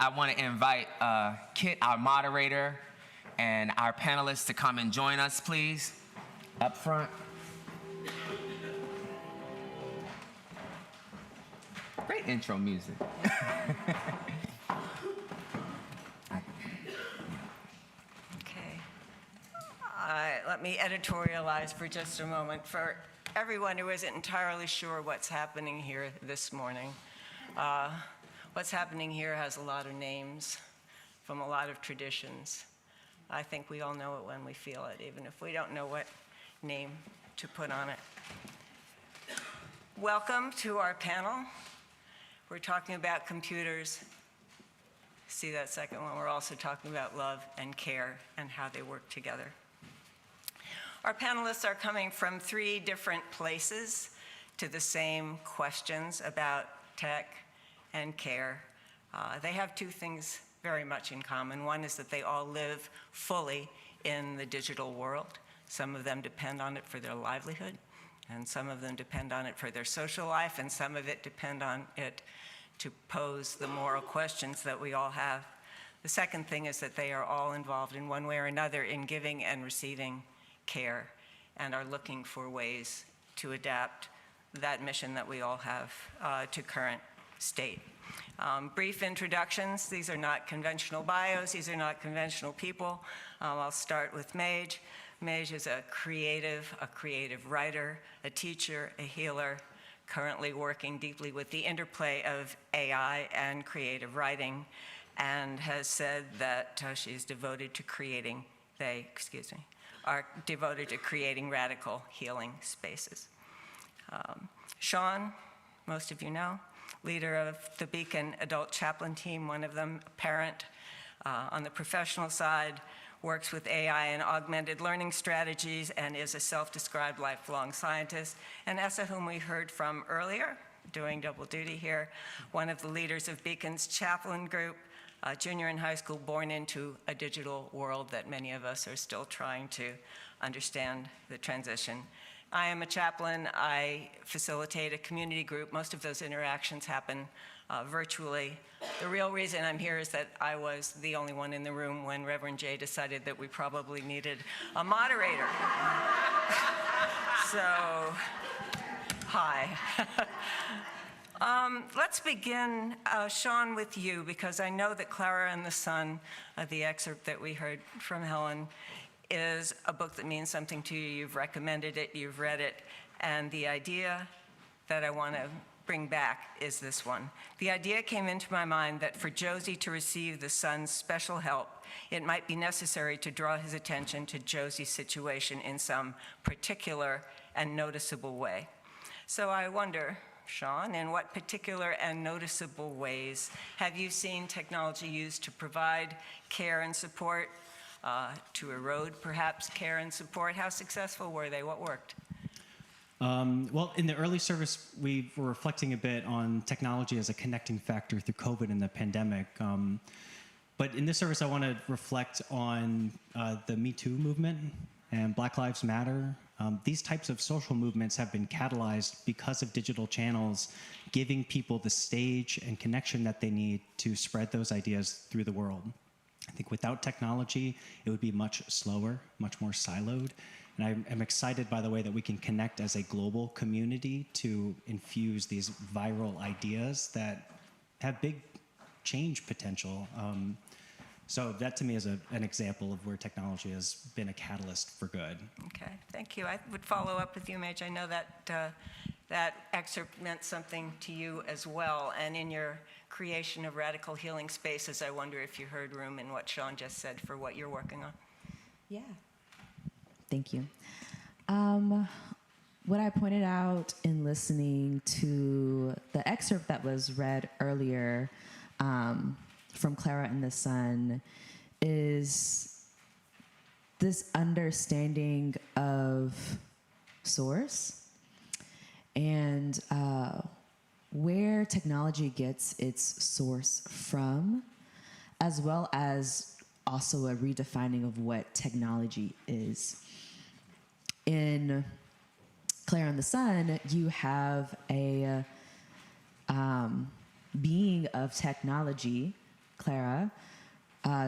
I want to invite Kit, our moderator, and our panelists to come and join us, please, up front. Great intro music. Okay. Let me editorialize for just a moment. For everyone who isn't entirely sure what's happening here this morning, what's happening here has a lot of names from a lot of traditions. I think we all know it when we feel it, even if we don't know what name to put on it. Welcome to our panel. We're talking about computers. See that second one? We're also talking about love and care and how they work together. Our panelists are coming from 3 different places to the same questions about tech and care. They have 2 things very much in common. One is that they all live fully in the digital world. Some of them depend on it for their livelihood, and some of them depend on it for their social life, and some of it depend on it to pose the moral questions that we all have. The second thing is that they are all involved in one way or another in giving and receiving care and are looking for ways to adapt that mission that we all have to current state. Brief introductions. These are not conventional bios. These are not conventional people. I'll start with Mage. Mage is a creative writer, a teacher, a healer, currently working deeply with the interplay of AI and creative writing, and has said that she's devoted to creating, are devoted to creating radical healing spaces. Sean, most of you know, leader of the Beacon Adult Chaplain Team, one of them a parent. On the professional side, works with AI and augmented learning strategies and is a self-described lifelong scientist. And Essa, whom we heard from earlier, doing double duty here, one of the leaders of Beacon's chaplain group, junior in high school, born into a digital world that many of us are still trying to understand the transition. I am a chaplain. I facilitate a community group. Most of those interactions happen virtually. The real reason I'm here is that I was the only one in the room when Reverend Jay decided that we probably needed a moderator. So, hi. Let's begin, Sean, with you, because I know that Clara and the Sun, the excerpt that we heard from Helen, is a book that means something to you. You've recommended it, you've read it, and the idea that I want to bring back is this one. The idea came into my mind that for Josie to receive the Sun's special help, it might be necessary to draw his attention to Josie's situation in some particular and noticeable way. So I wonder, Sean, in what particular and noticeable ways have you seen technology used to provide care and support, to erode perhaps care and support? How successful were they? What worked? Well, in the early service, we were reflecting a bit on technology as a connecting factor through COVID and the pandemic. But in this service, I want to reflect on the Me Too movement and Black Lives Matter. These types of social movements have been catalyzed because of digital channels, giving people the stage and connection that they need to spread those ideas through the world. I think without technology, it would be much slower, much more siloed. And I'm excited by the way that we can connect as a global community to infuse these viral ideas that have big change potential. So that to me is an example of where technology has been a catalyst for good. Okay, thank you. I would follow up with you, Mage. I know that that excerpt meant something to you as well. And in your creation of radical healing spaces, I wonder if you heard room in what Sean just said for what you're working on. Yeah. Thank you. What I pointed out in listening to the excerpt that was read earlier from Clara and the Sun is this understanding of source and where technology gets its source from, as well as also a redefining of what technology is. In Clara and the Sun, you have a being of technology Clara,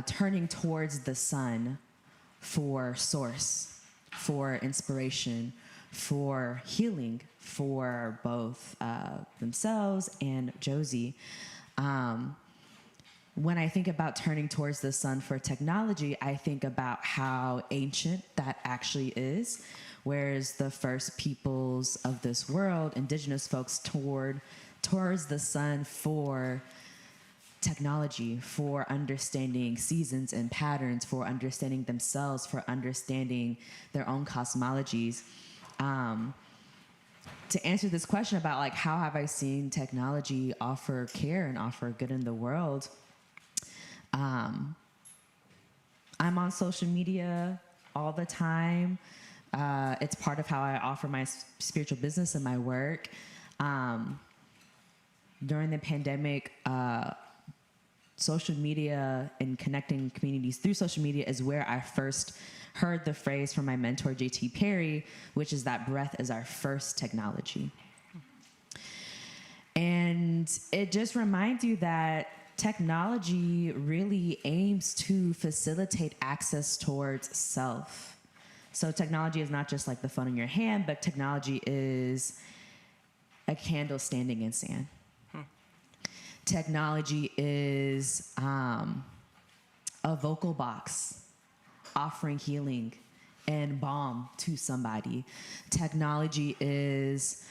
turning towards the sun for source, for inspiration, for healing for both themselves and Josie. When I think about turning towards the sun for technology, I think about how ancient that actually is, whereas the first peoples of this world, indigenous folks, towards the sun for technology, for understanding seasons and patterns, for understanding themselves, for understanding their own cosmologies. To answer this question about like how have I seen technology offer care and offer good in the world, I'm on social media all the time. It's part of how I offer my spiritual business and my work. During the pandemic, social media and connecting communities through social media is where I first heard the phrase from my mentor, J.T. Perry, which is that breath is our first technology. And it just reminds you that technology really aims to facilitate access towards self. So technology is not just like the phone in your hand, but technology is a candle standing in sand. Technology is a vocal box offering healing and balm to somebody. Technology is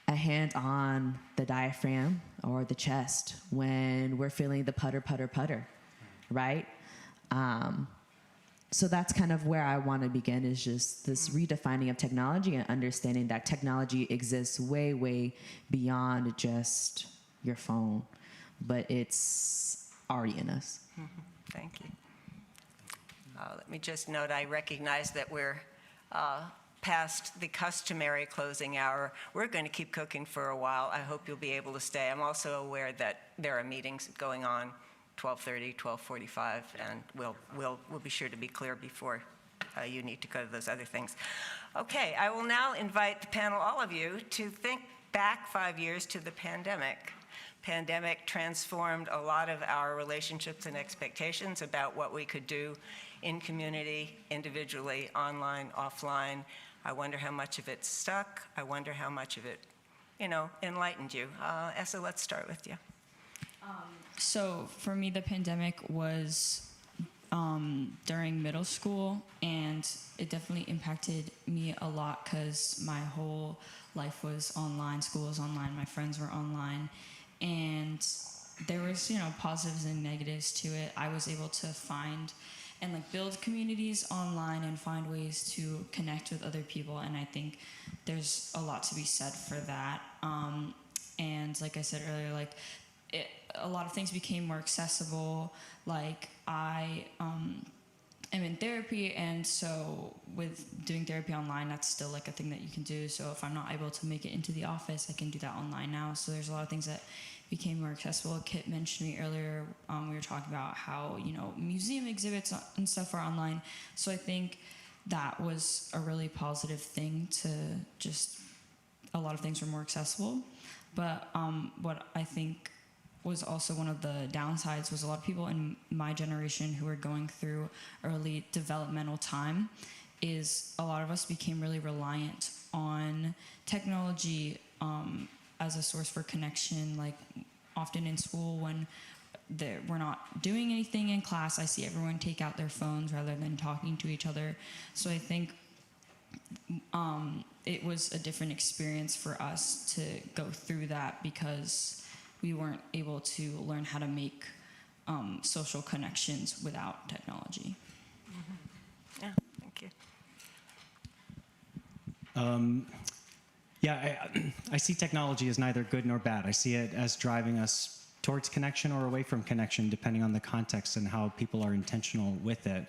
a hand on the diaphragm or the chest when we're feeling the putter, putter, putter, right? So that's kind of where I want to begin, is just this redefining of technology and understanding that technology exists way, way beyond just your phone, but it's already in us. Thank you. Let me just note, I recognize that we're past the customary closing hour. We're going to keep cooking for a while. I hope you'll be able to stay. I'm also aware that there are meetings going on 12:30, 12:45, and we'll be sure to be clear before you need to go to those other things. Okay, I will now invite the panel, all of you, to think back 5 years to the pandemic. Pandemic transformed a lot of our relationships and expectations about what we could do in community, individually, online, offline. I wonder how much of it stuck. I wonder how much of it, enlightened you. Essa, let's start with you. So for me, the pandemic was during middle school, and it definitely impacted me a lot because my whole life was online, school was online, my friends were online, and there was, positives and negatives to it. I was able to find and build communities online and find ways to connect with other people, and I think there's a lot to be said for that. And like I said earlier, a lot of things became more accessible. I am in therapy, and so with doing therapy online, that's still a thing that you can do. So if I'm not able to make it into the office, I can do that online now. So there's a lot of things that became more accessible. Kit mentioned me earlier, we were talking about how, museum exhibits and stuff are online. So I think that was a really positive thing, to just, a lot of things were more accessible. But what I think was also one of the downsides was a lot of people in my generation who were going through early developmental time, is a lot of us became really reliant on technology as a source for connection. Often in school, when we're not doing anything in class, I see everyone take out their phones rather than talking to each other. So I think it was a different experience for us to go through that, because we weren't able to learn how to make social connections without technology. Yeah, thank you. I see technology as neither good nor bad. I see it as driving us towards connection or away from connection, depending on the context and how people are intentional with it.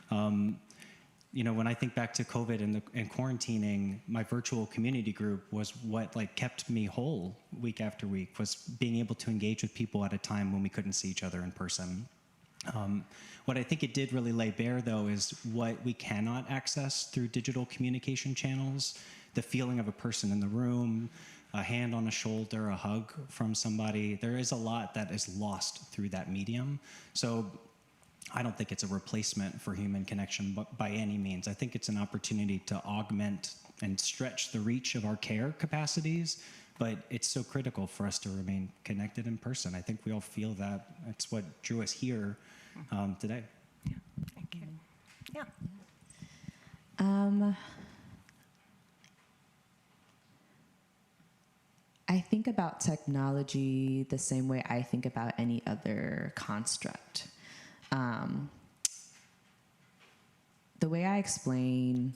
When I think back to COVID and quarantining, my virtual community group was what kept me whole week after week, was being able to engage with people at a time when we couldn't see each other in person. What I think it did really lay bare, though, is what we cannot access through digital communication channels: the feeling of a person in the room, a hand on a shoulder, a hug from somebody. There is a lot that is lost through that medium. So I don't think it's a replacement for human connection by any means. I think it's an opportunity to augment and stretch the reach of our care capacities, but it's so critical for us to remain connected in person. I think we all feel that. It's what drew us here today. Yeah, thank you. Yeah. I think about technology the same way I think about any other construct. The way I explain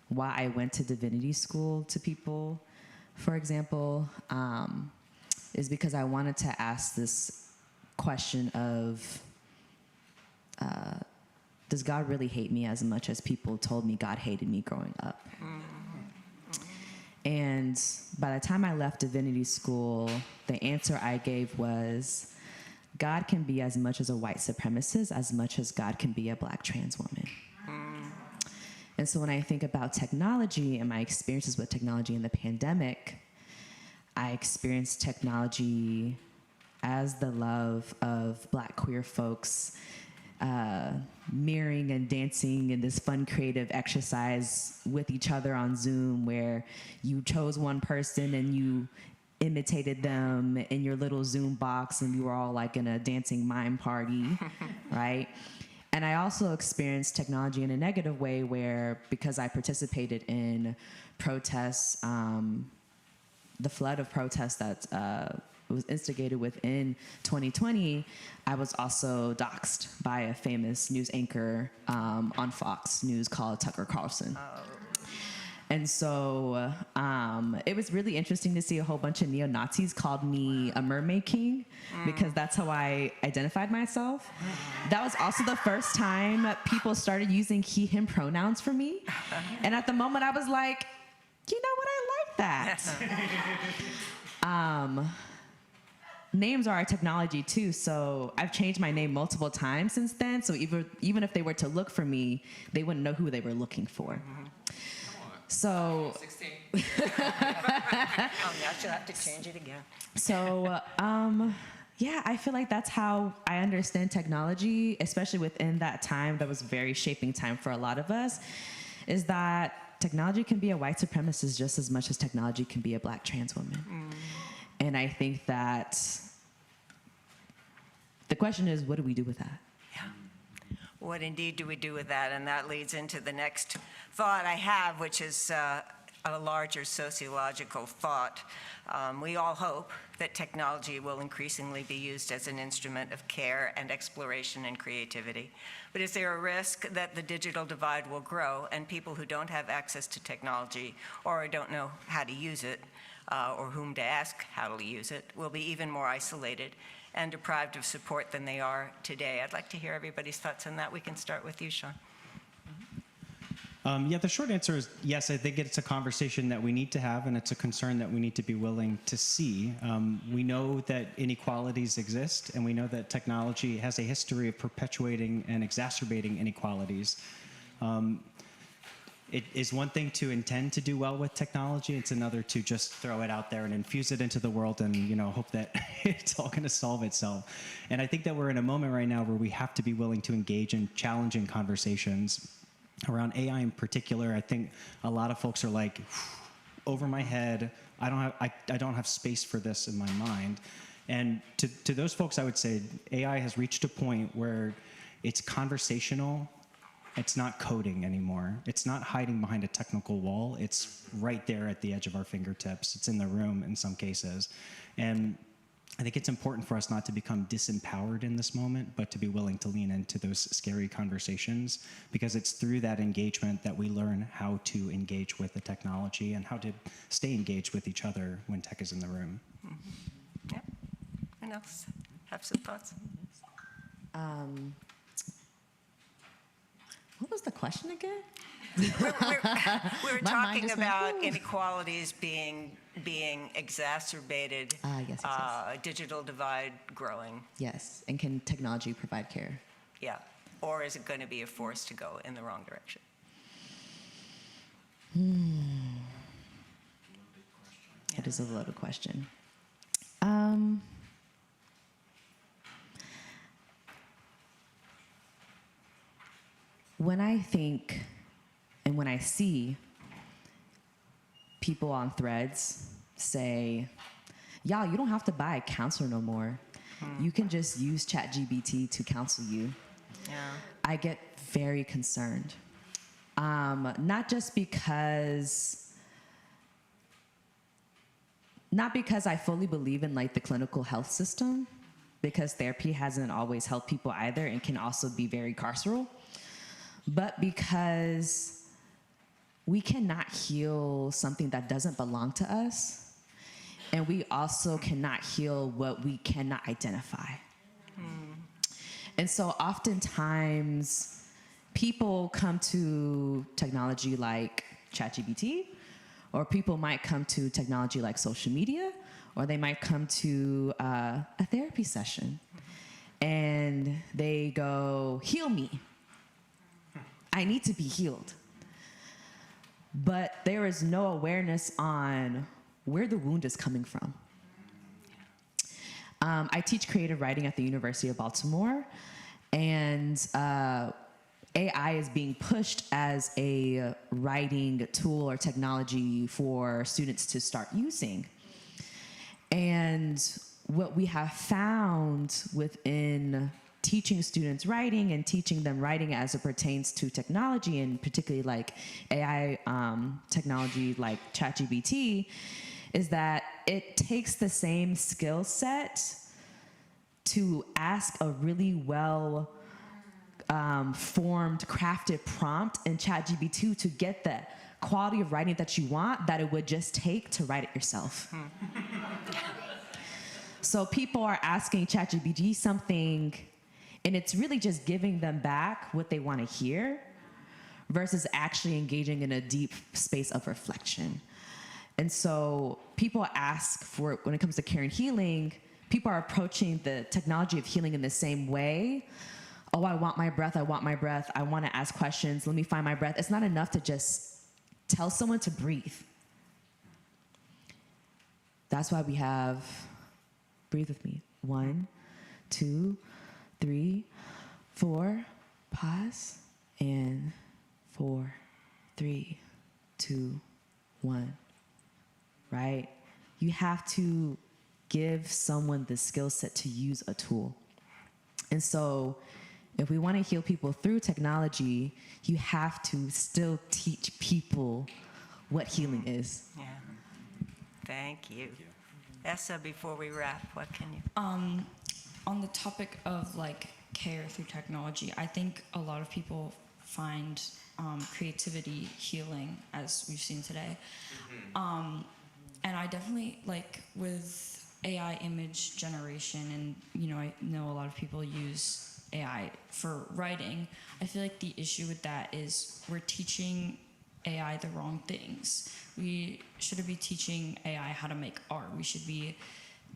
why I went to divinity school to people, for example, is because I wanted to ask this question of, does God really hate me as much as people told me God hated me growing up? And by the time I left divinity school, the answer I gave was, God can be as much as a white supremacist as much as God can be a black trans woman. And so when I think about technology and my experiences with technology in the pandemic, I experienced technology as the love of black queer folks mirroring and dancing in this fun creative exercise with each other on Zoom, where you chose one person and you imitated them in your little Zoom box and you were all like in a dancing mime party, right? And I also experienced technology in a negative way where, because I participated in protests, the flood of protests that was instigated within 2020, I was also doxxed by a famous news anchor on Fox News called Tucker Carlson. And so it was really interesting to see a whole bunch of neo-Nazis called me a mermaid king, because that's how I identified myself. That was also the first time people started using he, him pronouns for me. And at the moment I was like, you know what, I like that. Names are our technology too, so I've changed my name multiple times since then, so even if they were to look for me, they wouldn't know who they were looking for. So 16. Oh, yeah, I should have to change it again. So, yeah, I feel like that's how I understand technology, especially within that time that was a very shaping time for a lot of us, is that technology can be a white supremacist just as much as technology can be a black trans woman. And I think that the question is, what do we do with that? What indeed do we do with that? And that leads into the next thought I have, which is a larger sociological thought. We all hope that technology will increasingly be used as an instrument of care and exploration and creativity. But is there a risk that the digital divide will grow and people who don't have access to technology or don't know how to use it or whom to ask how to use it will be even more isolated and deprived of support than they are today? I'd like to hear everybody's thoughts on that. We can start with you, Sean. Yeah, the short answer is yes. I think it's a conversation that we need to have, and it's a concern that we need to be willing to see. We know that inequalities exist, and we know that technology has a history of perpetuating and exacerbating inequalities. It is one thing to intend to do well with technology. It's another to just throw it out there and infuse it into the world and, hope that it's all going to solve itself. And I think that we're in a moment right now where we have to be willing to engage in challenging conversations around AI in particular. I think a lot of folks are like, over my head, I don't have space for this in my mind. And to those folks, I would say AI has reached a point where it's conversational. It's not coding anymore. It's not hiding behind a technical wall. It's right there at the edge of our fingertips. It's in the room in some cases. And I think it's important for us not to become disempowered in this moment, but to be willing to lean into those scary conversations, because it's through that engagement that we learn how to engage with the technology and how to stay engaged with each other when tech is in the room. Yeah. Anyone else have some thoughts? What was the question again? We were My mind talking just went, about "Ooh." inequalities being exacerbated, Yes. digital divide growing. Yes, and can technology provide care? Yeah. Or is it going to be a force to go in the wrong direction? It is a loaded question. When I think and when I see people on threads say, y'all, you don't have to buy a counselor no more. You can just use ChatGPT to counsel you. Yeah. I get very concerned. Not because I fully believe in like the clinical health system, because therapy hasn't always helped people either and can also be very carceral, but because we cannot heal something that doesn't belong to us. And we also cannot heal what we cannot identify. And so oftentimes people come to technology like ChatGPT, or people might come to technology like social media, or they might come to a therapy session and they go, heal me. I need to be healed. But there is no awareness on where the wound is coming from. I teach creative writing at the University of Baltimore, and AI is being pushed as a writing tool or technology for students to start using. And what we have found within teaching students writing and teaching them writing as it pertains to technology, and particularly like AI technology like ChatGPT, is that it takes the same skill set to ask a really well formed, crafted prompt in ChatGPT to get the quality of writing that you want that it would just take to write it yourself. So people are asking ChatGPT something, and it's really just giving them back what they want to hear versus actually engaging in a deep space of reflection. And so people ask for, when it comes to care and healing, people are approaching the technology of healing in the same way. Oh, I want my breath, I want my breath, I want to ask questions, let me find my breath. It's not enough to just tell someone to breathe. That's why we have, breathe with me. 1, 2, 3, 4, pause, and 4, 3, 2, 1. Right? You have to give someone the skill set to use a tool. And so if we want to heal people through technology, you have to still teach people what healing is. Yeah. Thank you. Essa, before we wrap, what can you? On the topic of like care through technology, I think a lot of people find creativity healing, as we've seen today. And I definitely, like, with AI image generation, and, you know, I know a lot of people use AI for writing. I feel like the issue with that is we're teaching AI the wrong things. We shouldn't be teaching AI how to make art. We should be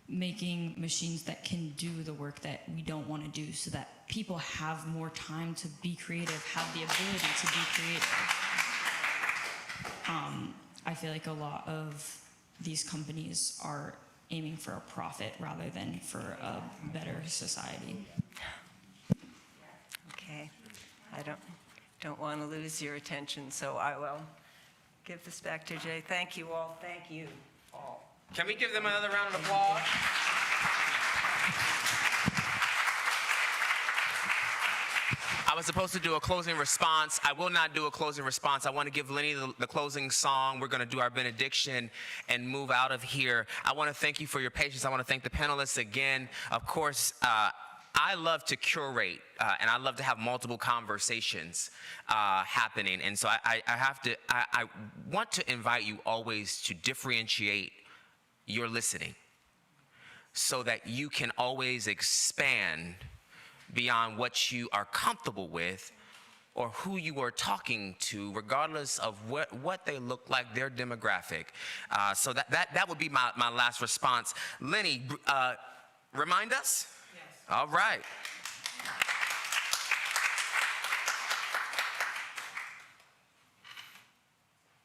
making machines that can do the work that we don't want to do, so that people have more time to be creative, have the ability to be creative. I feel like a lot of these companies are aiming for a profit rather than for a better society. Okay. I don't want to lose your attention, so I will give this back to Jay. Thank you all. Thank you all. Can we give them another round of applause? I was supposed to do a closing response. I will not do a closing response. I want to give Lenny the closing song. We're going to do our benediction and move out of here. I want to thank you for your patience. I want to thank the panelists again. Of course, I love to curate, and I love to have multiple conversations happening. And so I want to invite you always to differentiate your listening so that you can always expand beyond what you are comfortable with or who you are talking to, regardless of what they look like, their demographic. So that would be my last response. Lenny, remind us? Yes. All right.